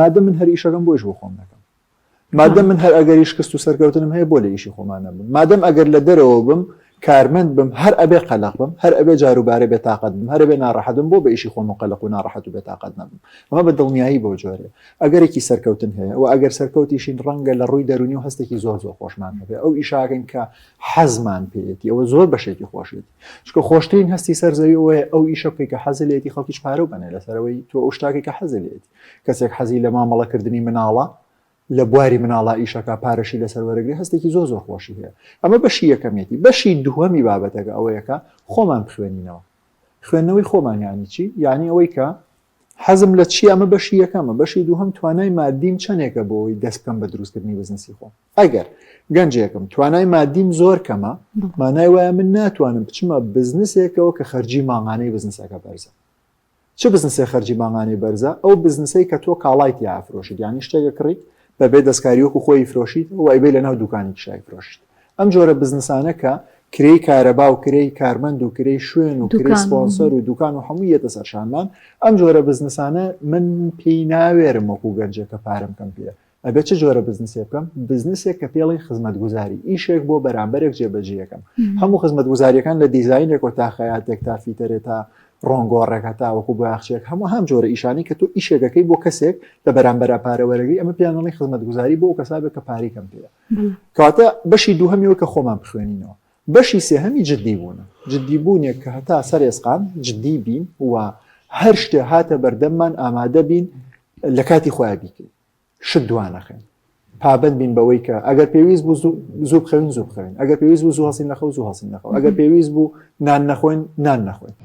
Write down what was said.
مادەم من هەر ئیشەکەم بۆ ئیش بۆ خۆم نەکەم، مادەم من هەر ئەگەر شکست و سەرکەوتنم هەیە بۆ لە ئیشی خۆمان نەبم، مادەم ئەگەر لە دەرەوە بم کارمەند بم هەر ئەبێ قەلق بم، هەر ئەبێ جاروبارە بێتاقەت بم، هەر ئەبێ ناڕەحەتم بۆ بە ئیشی خۆم و قەلق و ناڕەحەت و بێتاقەت نەبم. ئەمە بە دڵنیایی بۆ جۆرێ ئەگەرێکی سەرکەوتن هەیە و ئەگەر سەرکەوتیشین ڕەنگە لە ڕووی دەرونی و هەستێکی زۆر خۆشمان هەبێ، ئەو ئیشاکەن کە حەزمان پێێتی ئەوە زۆر بەشێکی خۆشێتی، چکە خۆشترین هەستی سەرزەوی ئەوەیە ئەو ئیشە بکەی کە حەزت لێتی خەڵکیش پارە بنێ لەسەرەوەی تۆ ئەو شتاکێک کە حەزت لێتی. کەسێک حەزی لە مامەڵەکردنی مناڵە لە بواری مناڵە ئیشەکە پارەشی لەسەر وەرەگری هەستێکی زۆر خۆشی هەیە. ئەمە بەشی یەکەمێتی. بەشی دووەمی بابەتەکە ئەوەیەکە خۆمان بخوێنینەوە. خوێندنەوەی خۆمان یانی چی؟ یانی ئەوەی کە حەزم لە چی؟ ئەمە بەشی یەکەمە. بەشی دووهەم توانای مادیم چەندێکە بۆی دەست بکەم بە دروستکردنی بزنسی خۆم. ئەگەر گەنجێکم توانای مادیم زۆر کەمە، مانای وایە من ناتوانم بچمە بزنسێکەوە کە خەرجی ماڵانەی بزنسەکە بەرزە. چه بزنسێ خەرجی ماڵانەی بەرزە؟ ئەو بزنسەی کە تۆ کاڵایت یافرۆشیت، یانی شتێکە کڕیت بەبێ دەستکاریوەکو خۆی فرۆشیت و ئەیبێ لە ناو دوکانی کشای فرۆشیت. ئەم جۆرە بزنسانە کە کرێی کارەبا و کرێی کارمەند و کرێی شوێن و کرێی سپۆنسەر و دوکان و هەموو یەتە سەرشانمان، ئەم جۆرە بزنسانە من پێی ناوێرم وەکو گەنجێکە پارەم کەم پێە. ئەبێ چه جۆرە بزنسێ بکەم؟ بزنسێک کە پێڵی خزمەتگوزاری، ئیشێک بۆ بەرامبەرێک جێبەجێیەکەم. هەموو خزمەتگوزاریەکان لە دیزاینێک و تا خەیاتێک تا فیتەرێت تا ڕۆنگۆڕێکە تاوەکو بۆیاخچێک هەم جۆرە ئیشانی کە تۆ ئیشێکەکەی بۆ کەسێک لە بەرامبەر پارەوەرەگری ئەمە پیانڵی خزمەتگوزاری بۆ کەسابێک کە پارەی کەم پێە. کەواتە بەشی دووهەمیەوە کە خۆمان بخوێنینەوە. بەشی سێهەمی جددی بوونە. جددی بوونێک کە هەتا سەرێسقان جددی بین و هەر شتێ هاتە بەردەممان ئامادە بین لە کاتی خۆیان بیکەین. شت دوانەخێن. پابند بین بەوەی کە ئەگەر پێویست بوو زوو بخەوین زوو بخەوین، ئەگەر پێویست بوو زوو هەڵسین نەخەو زوو هەڵسین نەخەو، ئەگەر پێویست بوو نان نەخۆین نان نەخۆین.